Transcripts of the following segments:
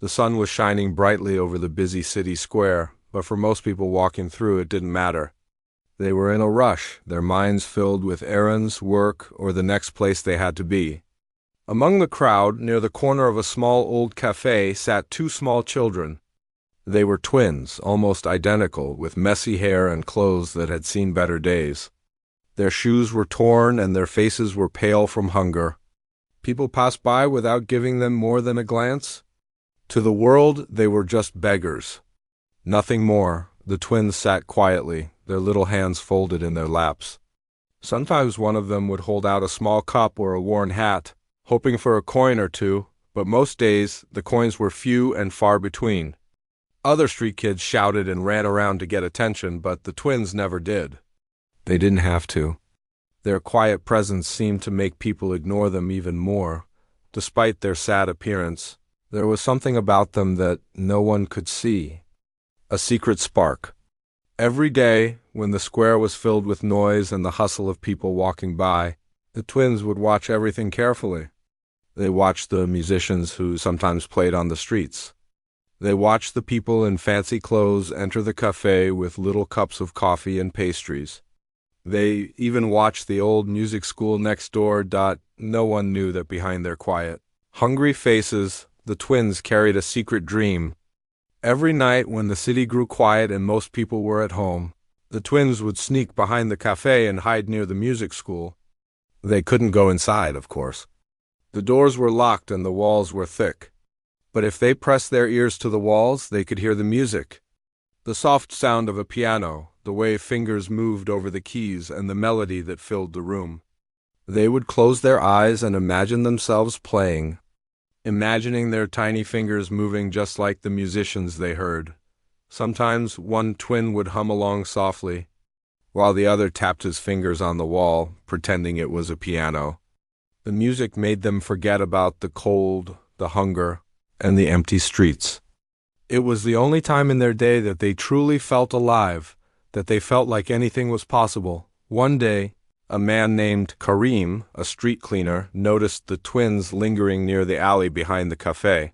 The sun was shining brightly over the busy city square, but for most people walking through it didn't matter. They were in a rush, their minds filled with errands, work, or the next place they had to be. Among the crowd, near the corner of a small old cafe, sat two small children. They were twins, almost identical, with messy hair and clothes that had seen better days. Their shoes were torn and their faces were pale from hunger. People passed by without giving them more than a glance. To the world, they were just beggars. Nothing more. The twins sat quietly, their little hands folded in their laps. Sometimes one of them would hold out a small cup or a worn hat, hoping for a coin or two, but most days the coins were few and far between. Other street kids shouted and ran around to get attention, but the twins never did. They didn't have to. Their quiet presence seemed to make people ignore them even more. Despite their sad appearance, there was something about them that no one could see. A secret spark. Every day, when the square was filled with noise and the hustle of people walking by, the twins would watch everything carefully. They watched the musicians who sometimes played on the streets. They watched the people in fancy clothes enter the cafe with little cups of coffee and pastries. They even watched the old music school next door. No one knew that behind their quiet, hungry faces, the twins carried a secret dream. Every night when the city grew quiet and most people were at home, the twins would sneak behind the cafe and hide near the music school. They couldn't go inside, of course. The doors were locked and the walls were thick. But if they pressed their ears to the walls, they could hear the music. The soft sound of a piano, the way fingers moved over the keys, and the melody that filled the room. They would close their eyes and imagine themselves playing, imagining their tiny fingers moving just like the musicians they heard. Sometimes one twin would hum along softly, while the other tapped his fingers on the wall, pretending it was a piano. The music made them forget about the cold, the hunger, and the empty streets. It was the only time in their day that they truly felt alive, that they felt like anything was possible. One day, a man named Karim, a street cleaner, noticed the twins lingering near the alley behind the cafe.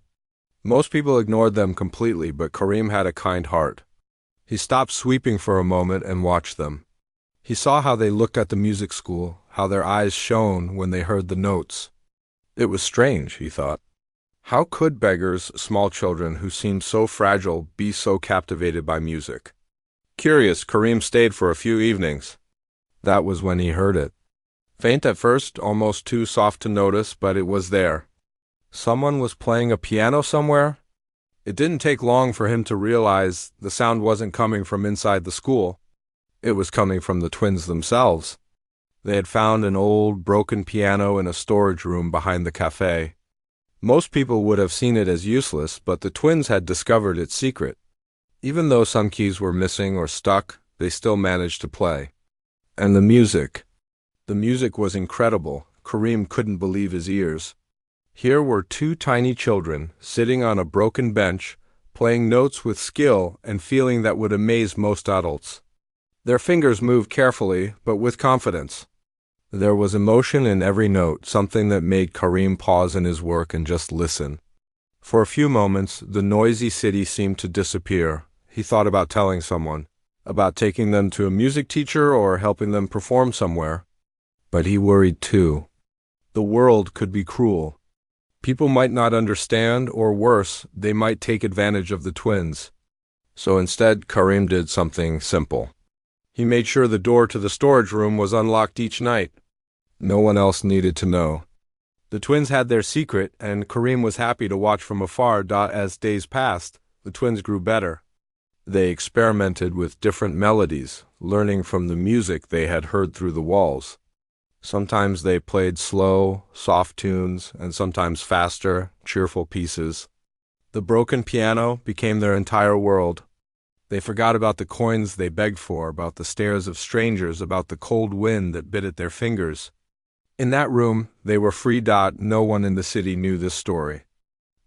Most people ignored them completely, but Karim had a kind heart. He stopped sweeping for a moment and watched them. He saw how they looked at the music school, how their eyes shone when they heard the notes. It was strange, he thought. How could beggars, small children who seemed so fragile, be so captivated by music? Curious, Karim stayed for a few evenings. That was when he heard it. Faint at first, almost too soft to notice, but it was there. Someone was playing a piano somewhere. It didn't take long for him to realize the sound wasn't coming from inside the school. It was coming from the twins themselves. They had found an old, broken piano in a storage room behind the cafe. Most people would have seen it as useless, but the twins had discovered its secret. Even though some keys were missing or stuck, they still managed to play. And the music. The music was incredible. Karim couldn't believe his ears. Here were two tiny children, sitting on a broken bench, playing notes with skill and feeling that would amaze most adults. Their fingers moved carefully, but with confidence. There was emotion in every note, something that made Karim pause in his work and just listen. For a few moments, the noisy city seemed to disappear. He thought about telling someone, about taking them to a music teacher or helping them perform somewhere. But he worried too. The world could be cruel. People might not understand, or worse, they might take advantage of the twins. So instead, Karim did something simple. He made sure the door to the storage room was unlocked each night. No one else needed to know. The twins had their secret, and Karim was happy to watch from afar. As days passed, the twins grew better. They experimented with different melodies, learning from the music they had heard through the walls. Sometimes they played slow, soft tunes, and sometimes faster, cheerful pieces. The broken piano became their entire world. They forgot about the coins they begged for, about the stares of strangers, about the cold wind that bit at their fingers. In that room, they were free. No one in the city knew this story.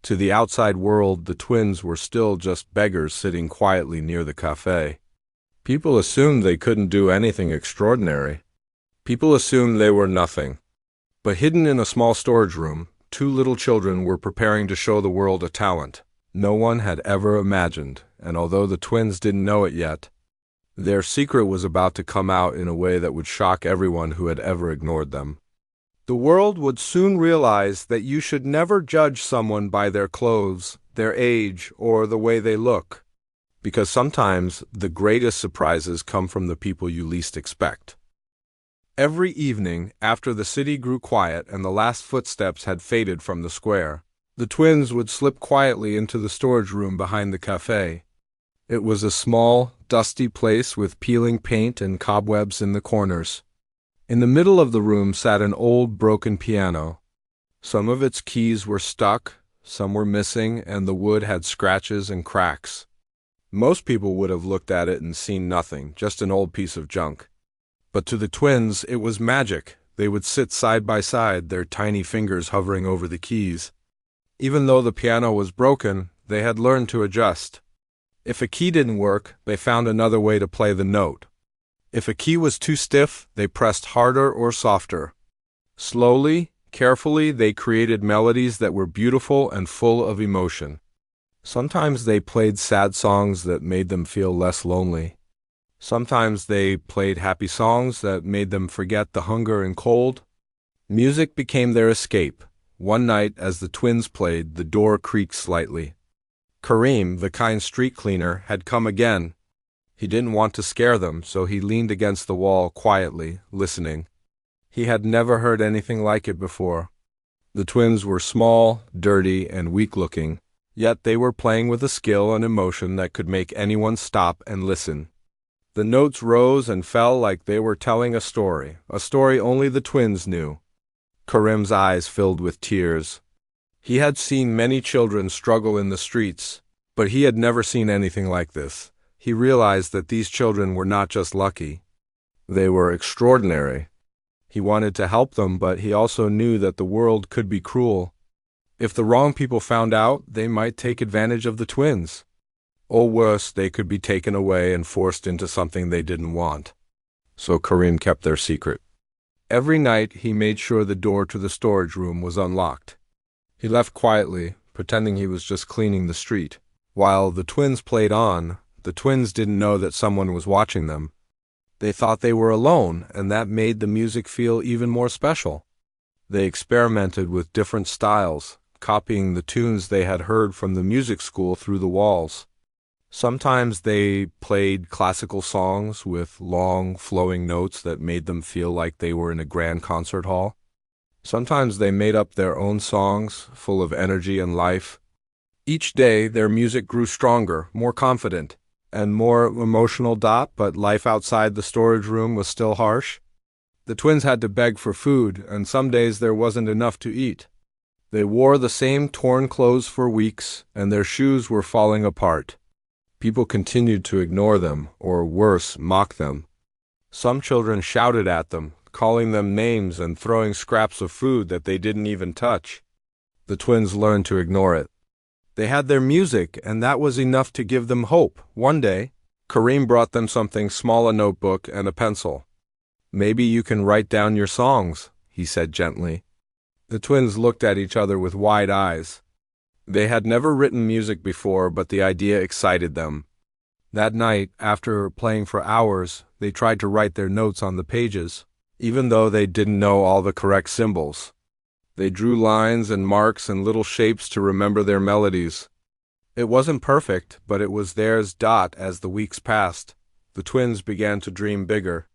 To the outside world, the twins were still just beggars sitting quietly near the cafe. People assumed they couldn't do anything extraordinary. People assumed they were nothing. But hidden in a small storage room, two little children were preparing to show the world a talent. no one had ever imagined, and although the twins didn't know it yet, their secret was about to come out in a way that would shock everyone who had ever ignored them. The world would soon realize that you should never judge someone by their clothes, their age, or the way they look, because sometimes the greatest surprises come from the people you least expect. Every evening, after the city grew quiet and the last footsteps had faded from the square, the twins would slip quietly into the storage room behind the cafe. It was a small, dusty place with peeling paint and cobwebs in the corners. In the middle of the room sat an old, broken piano. Some of its keys were stuck, some were missing, and the wood had scratches and cracks. Most people would have looked at it and seen nothing, just an old piece of junk. But to the twins, it was magic. They would sit side by side, their tiny fingers hovering over the keys. Even though the piano was broken, they had learned to adjust. If a key didn't work, they found another way to play the note. If a key was too stiff, they pressed harder or softer. Slowly, carefully, they created melodies that were beautiful and full of emotion. Sometimes they played sad songs that made them feel less lonely. Sometimes they played happy songs that made them forget the hunger and cold. Music became their escape. One night, as the twins played, the door creaked slightly. Kareem, the kind street cleaner, had come again. He didn't want to scare them, so he leaned against the wall quietly, listening. He had never heard anything like it before. The twins were small, dirty, and weak-looking, yet they were playing with a skill and emotion that could make anyone stop and listen. The notes rose and fell like they were telling a story only the twins knew. Kareem's eyes filled with tears. He had seen many children struggle in the streets, but he had never seen anything like this. He realized that these children were not just lucky. They were extraordinary. He wanted to help them, but he also knew that the world could be cruel. If the wrong people found out, they might take advantage of the twins. Or worse, they could be taken away and forced into something they didn't want. So Kareem kept their secret. Every night he made sure the door to the storage room was unlocked. He left quietly, pretending he was just cleaning the street. While the twins played on, the twins didn't know that someone was watching them. They thought they were alone, and that made the music feel even more special. They experimented with different styles, copying the tunes they had heard from the music school through the walls. Sometimes they played classical songs with long, flowing notes that made them feel like they were in a grand concert hall. Sometimes they made up their own songs, full of energy and life. Each day, their music grew stronger, more confident, and more emotional. But life outside the storage room was still harsh. The twins had to beg for food, and some days there wasn't enough to eat. They wore the same torn clothes for weeks, and their shoes were falling apart. People continued to ignore them, or worse, mock them. Some children shouted at them, calling them names and throwing scraps of food that they didn't even touch. The twins learned to ignore it. They had their music, and that was enough to give them hope. One day, Kareem brought them something small, a notebook and a pencil. "Maybe you can write down your songs," he said gently. The twins looked at each other with wide eyes. They had never written music before, but the idea excited them. That night, after playing for hours, they tried to write their notes on the pages, even though they didn't know all the correct symbols. They drew lines and marks and little shapes to remember their melodies. It wasn't perfect, but it was theirs. As the weeks passed, the twins began to dream bigger.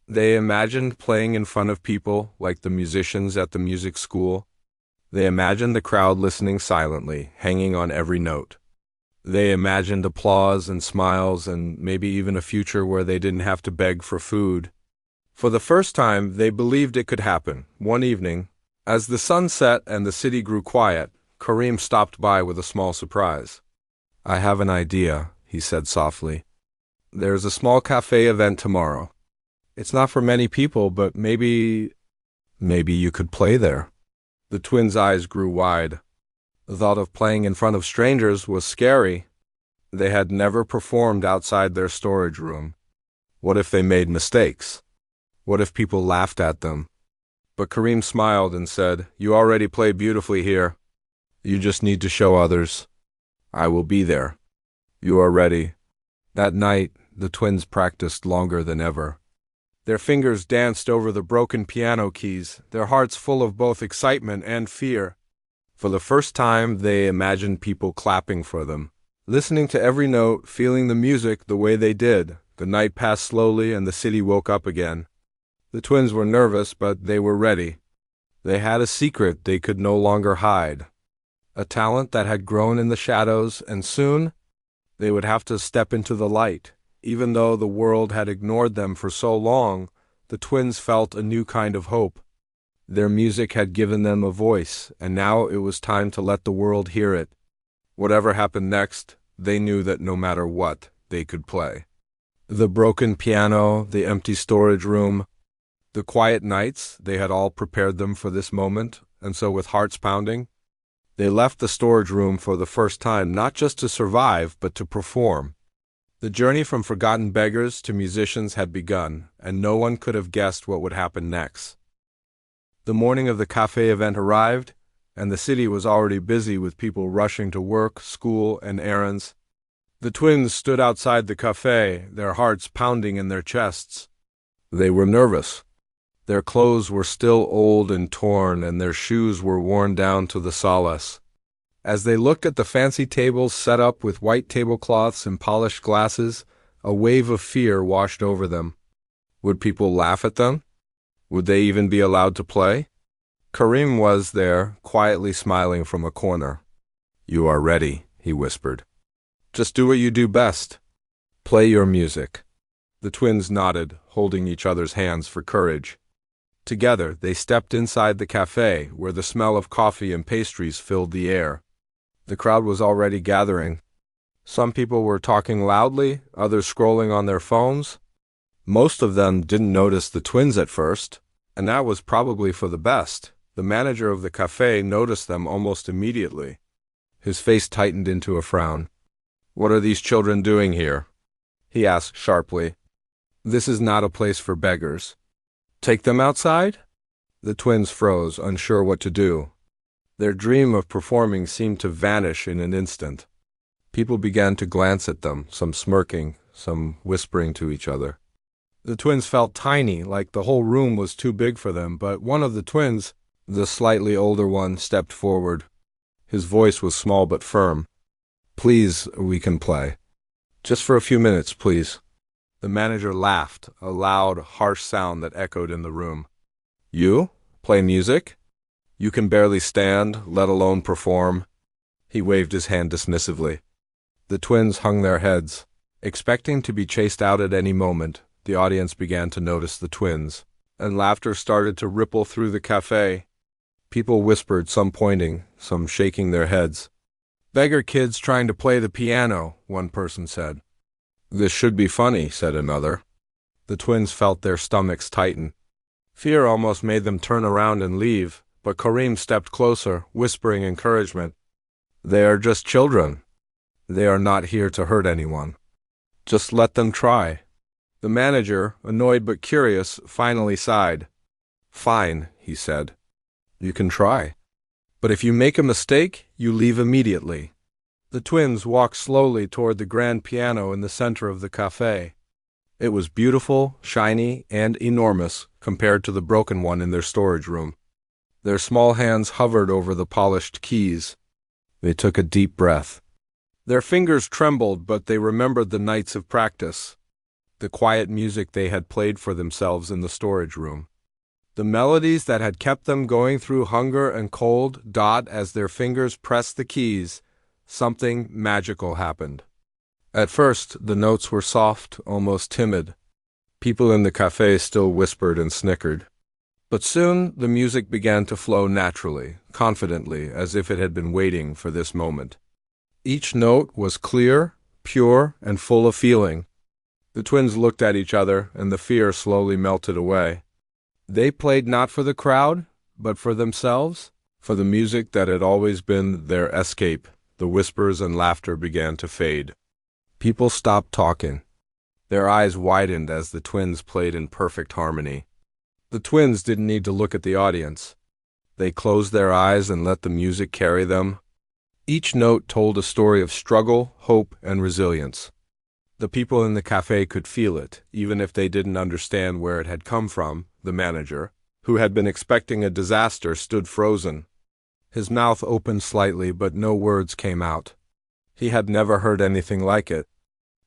They imagined playing in front of people, like the musicians at the music school. They imagined the crowd listening silently, hanging on every note. They imagined applause and smiles and maybe even a future where they didn't have to beg for food. For the first time, they believed it could happen. One evening, as the sun set and the city grew quiet, Kareem stopped by with a small surprise. "I have an idea," he said softly. "There's a small cafe event tomorrow. It's not for many people, but maybe you could play there." The twins' eyes grew wide. The thought of playing in front of strangers was scary. They had never performed outside their storage room. What if they made mistakes? What if people laughed at them? But Kareem smiled and said, "You already play beautifully here. You just need to show others." I will be there. You are ready." That night, the twins practiced longer than ever. Their fingers danced over the broken piano keys, their hearts full of both excitement and fear. For the first time, they imagined people clapping for them. Listening to every note, feeling the music the way they did, the night passed slowly and the city woke up again. The twins were nervous, but they were ready. They had a secret they could no longer hide, a talent that had grown in the shadows, and soon they would have to step into the light. Even though the world had ignored them for so long, the twins felt a new kind of hope. Their music had given them a voice, and now it was time to let the world hear it. Whatever happened next, they knew that no matter what, they could play. The broken piano, the empty storage room, the quiet nights, they had all prepared them for this moment, and so with hearts pounding, they left the storage room for the first time, not just to survive, but to perform. The journey from forgotten beggars to musicians had begun, and no one could have guessed what would happen next. The morning of the cafe event arrived, and the city was already busy with people rushing to work, school, and errands. The twins stood outside the cafe, their hearts pounding in their chests. They were nervous. Their clothes were still old and torn, and their shoes were worn down to the soles. As they looked at the fancy tables set up with white tablecloths and polished glasses, a wave of fear washed over them. Would people laugh at them? Would they even be allowed to play? Karim was there, quietly smiling from a corner. "You are ready," he whispered. "Just do what you do best. Play your music." The twins nodded, holding each other's hands for courage. Together, they stepped inside the cafe, where the smell of coffee and pastries filled the air. The crowd was already gathering. Some people were talking loudly, others scrolling on their phones. Most of them didn't notice the twins at first, and that was probably for the best. The manager of the cafe noticed them almost immediately. His face tightened into a frown. "What are these children doing here?" he asked sharply. "This is not a place for beggars." "Take them outside?" The twins froze, unsure what to do. Their dream of performing seemed to vanish in an instant. People began to glance at them, some smirking, some whispering to each other. The twins felt tiny, like the whole room was too big for them, but one of the twins, the slightly older one, stepped forward. His voice was small but firm. "Please, we can play. Just for a few minutes, please." The manager laughed, a loud, harsh sound that echoed in the room. "You? Play music? You can barely stand, let alone perform." He waved his hand dismissively. The twins hung their heads. Expecting to be chased out at any moment, the audience began to notice the twins, and laughter started to ripple through the cafe. People whispered, some pointing, some shaking their heads. "Beggar kids trying to play the piano," one person said. "This should be funny," said another. The twins felt their stomachs tighten. Fear almost made them turn around and leave, but Karim stepped closer, whispering encouragement. "They are just children. They are not here to hurt anyone. Just let them try." The manager, annoyed but curious, finally sighed. "Fine," he said. "You can try. But if you make a mistake, you leave immediately." The twins walked slowly toward the grand piano in the center of the cafe. It was beautiful, shiny, and enormous compared to the broken one in their storage room. Their small hands hovered over the polished keys. They took a deep breath. Their fingers trembled, but they remembered the nights of practice, the quiet music they had played for themselves in the storage room, the melodies that had kept them going through hunger and cold. As their fingers pressed the keys, something magical happened. At first, the notes were soft, almost timid. People in the cafe still whispered and snickered. But soon, the music began to flow naturally, confidently, as if it had been waiting for this moment. Each note was clear, pure, and full of feeling. The twins looked at each other, and the fear slowly melted away. They played not for the crowd, but for themselves, for the music that had always been their escape. The whispers and laughter began to fade. People stopped talking. Their eyes widened as the twins played in perfect harmony. The twins didn't need to look at the audience. They closed their eyes and let the music carry them. Each note told a story of struggle, hope, and resilience. The people in the cafe could feel it, even if they didn't understand where it had come from. The manager, who had been expecting a disaster, stood frozen. His mouth opened slightly, but no words came out. He had never heard anything like it.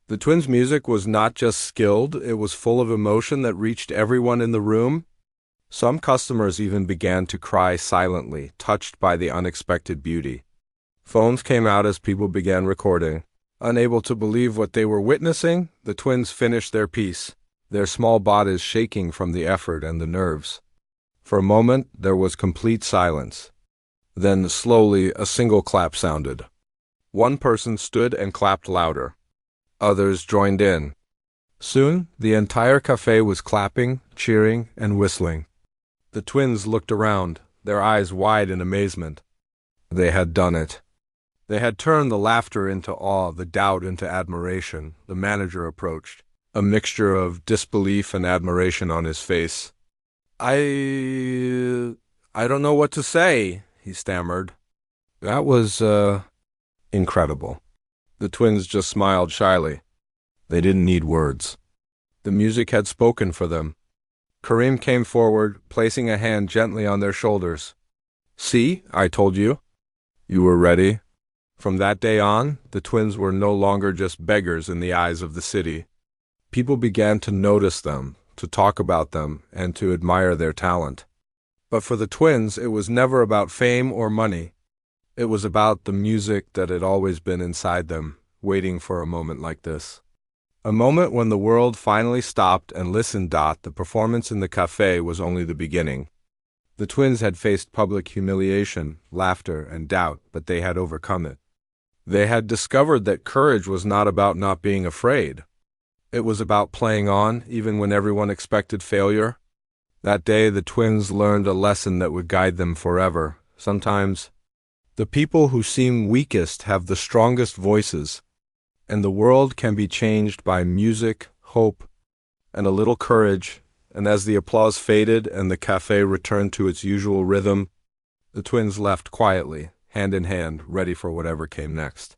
The twins' music was not just skilled, it was full of emotion that reached everyone in the room. Some customers even began to cry silently, touched by the unexpected beauty. Phones came out as people began recording. Unable to believe what they were witnessing, the twins finished their piece, their small bodies shaking from the effort and the nerves. For a moment, there was complete silence. Then, slowly, a single clap sounded. One person stood and clapped louder. Others joined in. Soon, the entire cafe was clapping, cheering, and whistling. The twins looked around, their eyes wide in amazement. They had done it. They had turned the laughter into awe, the doubt into admiration. The manager approached, a mixture of disbelief and admiration on his face. I don't know what to say," he stammered. "That was, incredible." The twins just smiled shyly. They didn't need words. The music had spoken for them. Kareem came forward, placing a hand gently on their shoulders. "See, I told you. You were ready." From that day on, the twins were no longer just beggars in the eyes of the city. People began to notice them, to talk about them, and to admire their talent. But for the twins, it was never about fame or money. It was about the music that had always been inside them, waiting for a moment like this. A moment when the world finally stopped and listened. The performance in the cafe was only the beginning. The twins had faced public humiliation, laughter, and doubt, but they had overcome it. They had discovered that courage was not about not being afraid. It was about playing on, even when everyone expected failure. That day, the twins learned a lesson that would guide them forever. Sometimes, the people who seem weakest have the strongest voices, and the world can be changed by music, hope, and a little courage. And as the applause faded and the cafe returned to its usual rhythm, the twins left quietly, hand in hand, ready for whatever came next.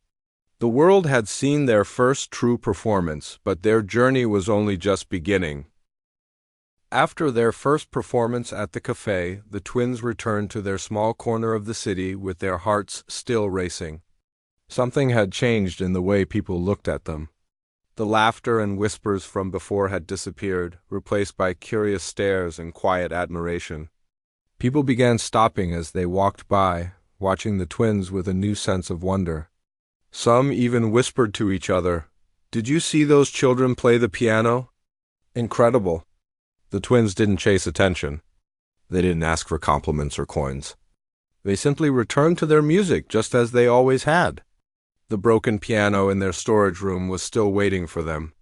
The world had seen their first true performance, but their journey was only just beginning. After their first performance at the cafe, the twins returned to their small corner of the city with their hearts still racing. Something had changed in the way people looked at them. The laughter and whispers from before had disappeared, replaced by curious stares and quiet admiration. People began stopping as they walked by, watching the twins with a new sense of wonder. Some even whispered to each other, "Did you see those children play the piano? Incredible." The twins didn't chase attention. They didn't ask for compliments or coins. They simply returned to their music just as they always had. The broken piano in their storage room was still waiting for them.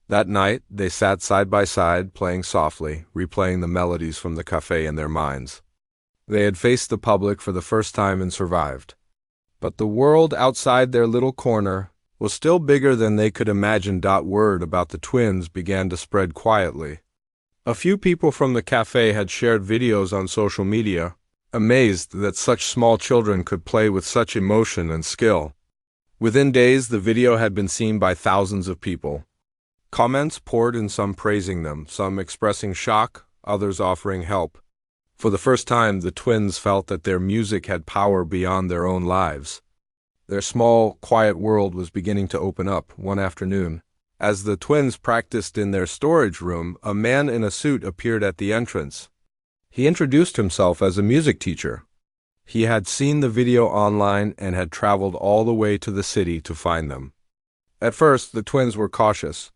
That night, they sat side by side, playing softly, replaying the melodies from the cafe in their minds. They had faced the public for the first time and survived. But the world outside their little corner was still bigger than they could imagine. Word about the twins began to spread quietly. A few people from the cafe had shared videos on social media, amazed that such small children could play with such emotion and skill. Within days, the video had been seen by thousands of people. Comments poured in, some praising them, some expressing shock, others offering help. For the first time, the twins felt that their music had power beyond their own lives. Their small, quiet world was beginning to open up. One afternoon, as the twins practiced in their storage room, a man in a suit appeared at the entrance. He introduced himself as a music teacher. He had seen the video online and had traveled all the way to the city to find them. At first, the twins were cautious.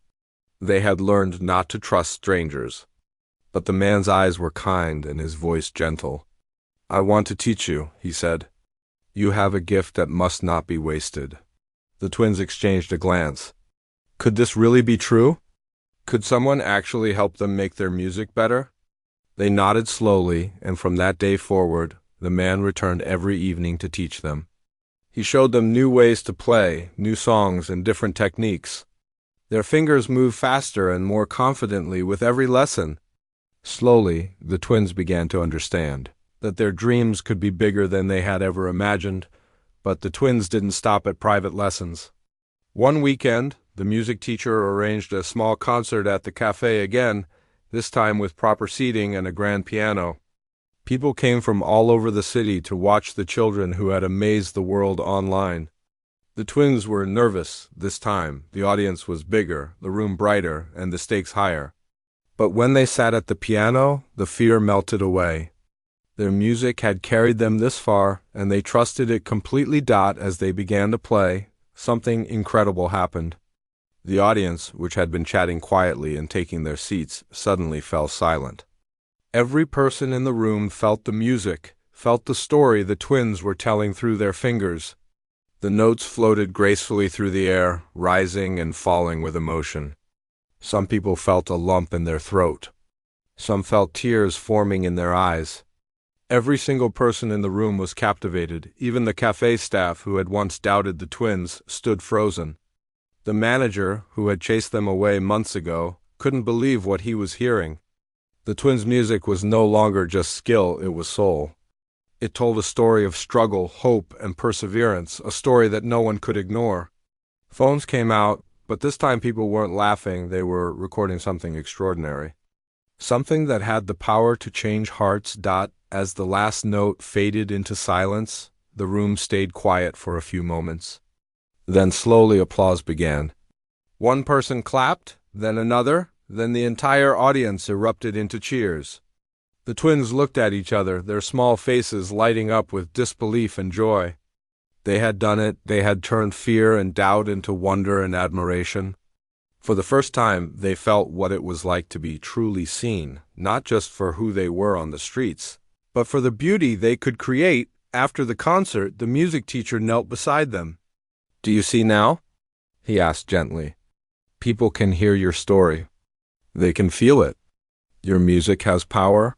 They had learned not to trust strangers. But the man's eyes were kind and his voice gentle. "I want to teach you," he said. "You have a gift that must not be wasted." The twins exchanged a glance. Could this really be true? Could someone actually help them make their music better? They nodded slowly, and from that day forward, the man returned every evening to teach them. He showed them new ways to play, new songs, and different techniques. Their fingers moved faster and more confidently with every lesson. Slowly, the twins began to understand that their dreams could be bigger than they had ever imagined, But the twins didn't stop at private lessons. One weekend, the music teacher arranged a small concert at the cafe again, this time with proper seating and a grand piano. People came from all over the city to watch the children who had amazed the world online. The twins were nervous this time. The audience was bigger, the room brighter, and the stakes higher. But when they sat at the piano, the fear melted away. Their music had carried them this far, and they trusted it completely. As they began to play, something incredible happened. The audience, which had been chatting quietly and taking their seats, suddenly fell silent. Every person in the room felt the music, felt the story the twins were telling through their fingers. The notes floated gracefully through the air, rising and falling with emotion. Some people felt a lump in their throat. Some felt tears forming in their eyes. Every single person in the room was captivated. Even the cafe staff, who had once doubted the twins, stood frozen. The manager, who had chased them away months ago, couldn't believe what he was hearing. The twins' music was no longer just skill, it was soul. It told a story of struggle, hope, and perseverance, a story that no one could ignore. Phones came out, but this time people weren't laughing, they were recording something extraordinary. Something that had the power to change hearts. As the last note faded into silence, the room stayed quiet for a few moments. Then slowly applause began. One person clapped, then another, then the entire audience erupted into cheers. The twins looked at each other, their small faces lighting up with disbelief and joy. They had done it. They had turned fear and doubt into wonder and admiration. For the first time, they felt what it was like to be truly seen, not just for who they were on the streets, but for the beauty they could create. After the concert, the music teacher knelt beside them. "Do you see now?" he asked gently. "People can hear your story. They can feel it. Your music has power."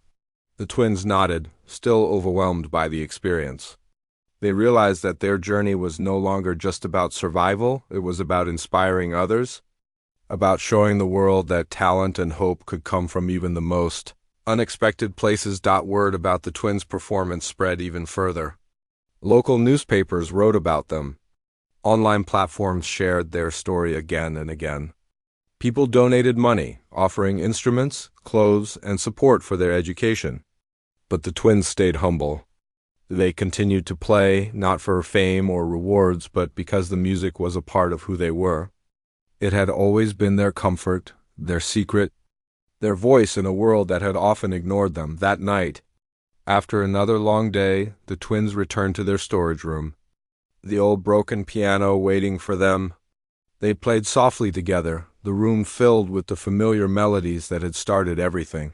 The twins nodded, still overwhelmed by the experience. They realized that their journey was no longer just about survival, it was about inspiring others, about showing the world that talent and hope could come from even the most unexpected places. Word about the twins' performance spread even further. Local newspapers wrote about them. Online platforms shared their story again and again. People donated money, offering instruments, clothes, and support for their education. But the twins stayed humble. They continued to play, not for fame or rewards, but because the music was a part of who they were. It had always been their comfort, their secret, their voice in a world that had often ignored them. That night, after another long day, the twins returned to their storage room. The old broken piano waiting for them. They played softly together, the room filled with the familiar melodies that had started everything.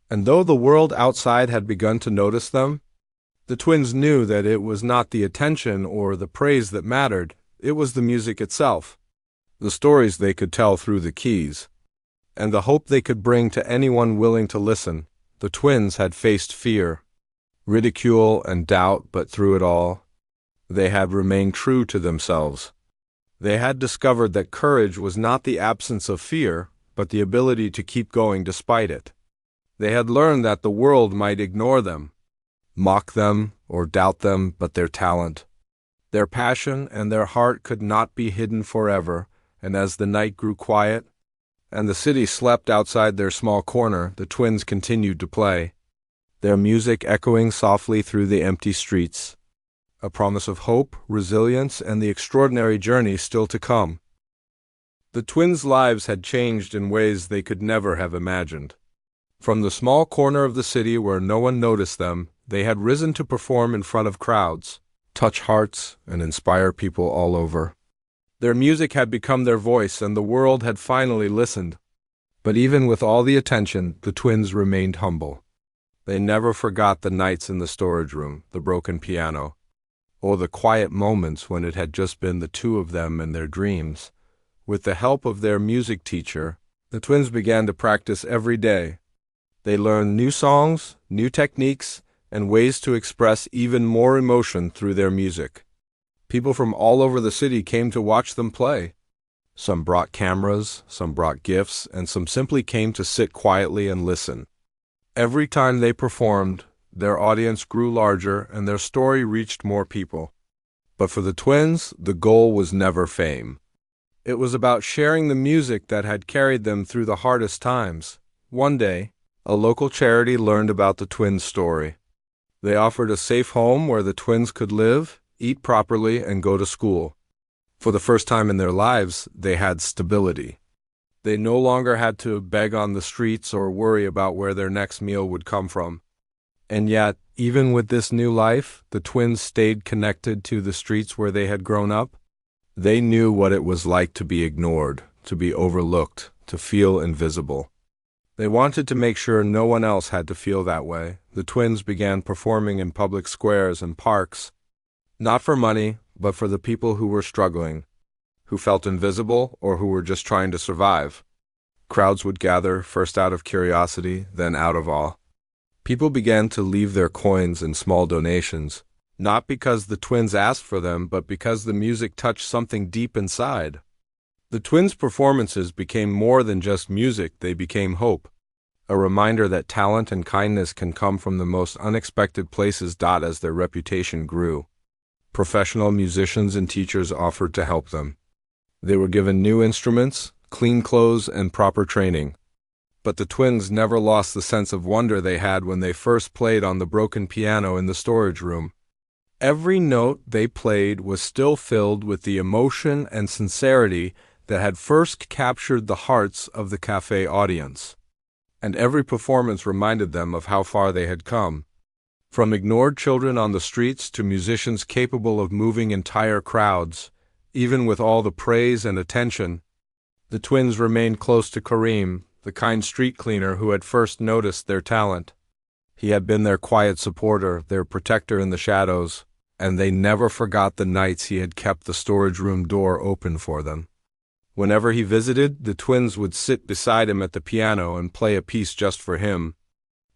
And though the world outside had begun to notice them, the twins knew that it was not the attention or the praise that mattered, it was the music itself, the stories they could tell through the keys, and the hope they could bring to anyone willing to listen. The twins had faced fear, ridicule, and doubt, but through it all, they had remained true to themselves. They had discovered that courage was not the absence of fear, but the ability to keep going despite it. They had learned that the world might ignore them, mock them, or doubt them, but their talent, their passion, and their heart could not be hidden forever. And as the night grew quiet, and the city slept outside their small corner, the twins continued to play, their music echoing softly through the empty streets, a promise of hope, resilience, and the extraordinary journey still to come. The twins' lives had changed in ways they could never have imagined. From the small corner of the city where no one noticed them, they had risen to perform in front of crowds, touch hearts, and inspire people all over. Their music had become their voice, and the world had finally listened. But even with all the attention, the twins remained humble. They never forgot the nights in the storage room, the broken piano, or the quiet moments when it had just been the two of them and their dreams. With the help of their music teacher, the twins began to practice every day. They learned new songs, new techniques, and ways to express even more emotion through their music. People from all over the city came to watch them play. Some brought cameras, some brought gifts, and some simply came to sit quietly and listen. Every time they performed, their audience grew larger and their story reached more people. But for the twins, the goal was never fame. It was about sharing the music that had carried them through the hardest times. One day, a local charity learned about the twins' story. They offered a safe home where the twins could live, eat properly, and go to school. For the first time in their lives, they had stability. They no longer had to beg on the streets or worry about where their next meal would come from. And yet, even with this new life, the twins stayed connected to the streets where they had grown up. They knew what it was like to be ignored, to be overlooked, to feel invisible. They wanted to make sure no one else had to feel that way. The twins began performing in public squares and parks, not for money, but for the people who were struggling, who felt invisible or who were just trying to survive. Crowds would gather, first out of curiosity, then out of awe. People began to leave their coins and small donations, not because the twins asked for them, but because the music touched something deep inside. The twins' performances became more than just music, they became hope. A reminder that talent and kindness can come from the most unexpected places. As their reputation grew, professional musicians and teachers offered to help them. They were given new instruments, clean clothes, and proper training. But the twins never lost the sense of wonder they had when they first played on the broken piano in the storage room. Every note they played was still filled with the emotion and sincerity that had first captured the hearts of the cafe audience. And every performance reminded them of how far they had come. From ignored children on the streets to musicians capable of moving entire crowds, even with all the praise and attention, the twins remained close to Kareem, the kind street cleaner who had first noticed their talent. He had been their quiet supporter, their protector in the shadows, and they never forgot the nights he had kept the storage room door open for them. Whenever he visited, the twins would sit beside him at the piano and play a piece just for him.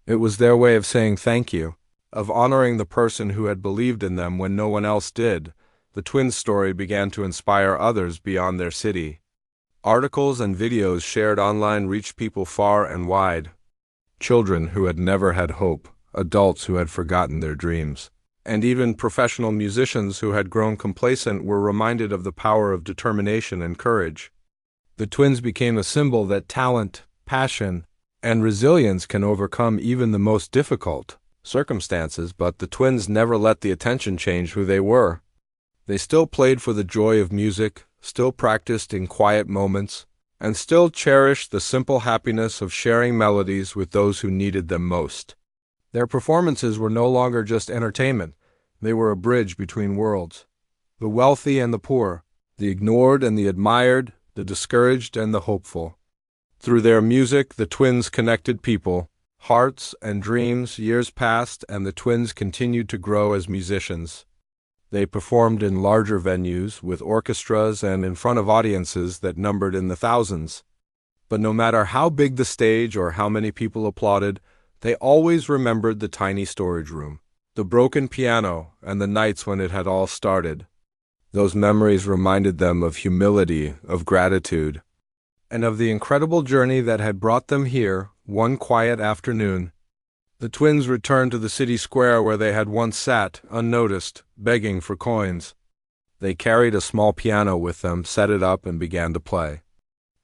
It was their way of saying thank you, of honoring the person who had believed in them when no one else did. The twins' story began to inspire others beyond their city. Articles and videos shared online reached people far and wide. Children who had never had hope, adults who had forgotten their dreams, and even professional musicians who had grown complacent were reminded of the power of determination and courage. The twins became a symbol that talent, passion, and resilience can overcome even the most difficult circumstances, but the twins never let the attention change who they were. They still played for the joy of music, still practiced in quiet moments, and still cherished the simple happiness of sharing melodies with those who needed them most. Their performances were no longer just entertainment. They were a bridge between worlds. The wealthy and the poor, the ignored and the admired, the discouraged and the hopeful. Through their music, the twins connected people, hearts and dreams. Years passed, and the twins continued to grow as musicians. They performed in larger venues, with orchestras and in front of audiences that numbered in the thousands. But no matter how big the stage or how many people applauded, they always remembered the tiny storage room, the broken piano, and the nights when it had all started. Those memories reminded them of humility, of gratitude, and of the incredible journey that had brought them here. One quiet afternoon, the twins returned to the city square where they had once sat, unnoticed, begging for coins. They carried a small piano with them, set it up, and began to play.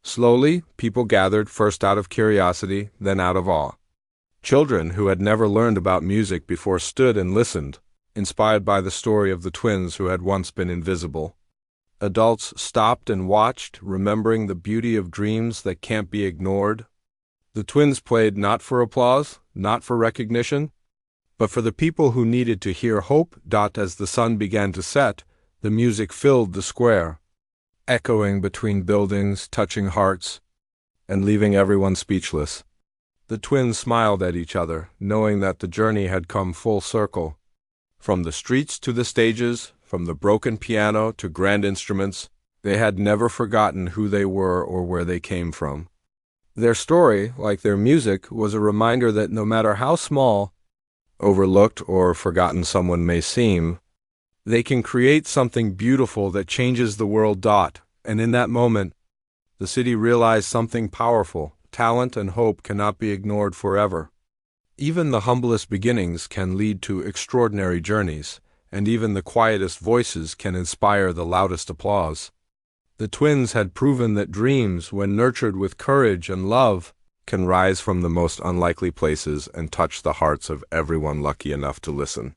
Slowly, people gathered, first out of curiosity, then out of awe. Children who had never learned about music before stood and listened, inspired by the story of the twins who had once been invisible. Adults stopped and watched, remembering the beauty of dreams that can't be ignored. The twins played not for applause, not for recognition, but for the people who needed to hear hope. As the sun began to set, the music filled the square, echoing between buildings, touching hearts, and leaving everyone speechless. The twins smiled at each other, knowing that the journey had come full circle. From the streets to the stages, from the broken piano to grand instruments, they had never forgotten who they were or where they came from. Their story, like their music, was a reminder that no matter how small, overlooked, or forgotten someone may seem, they can create something beautiful that changes the world. And in that moment, the city realized something powerful. Talent and hope cannot be ignored forever. Even the humblest beginnings can lead to extraordinary journeys, and even the quietest voices can inspire the loudest applause. The twins had proven that dreams, when nurtured with courage and love, can rise from the most unlikely places and touch the hearts of everyone lucky enough to listen.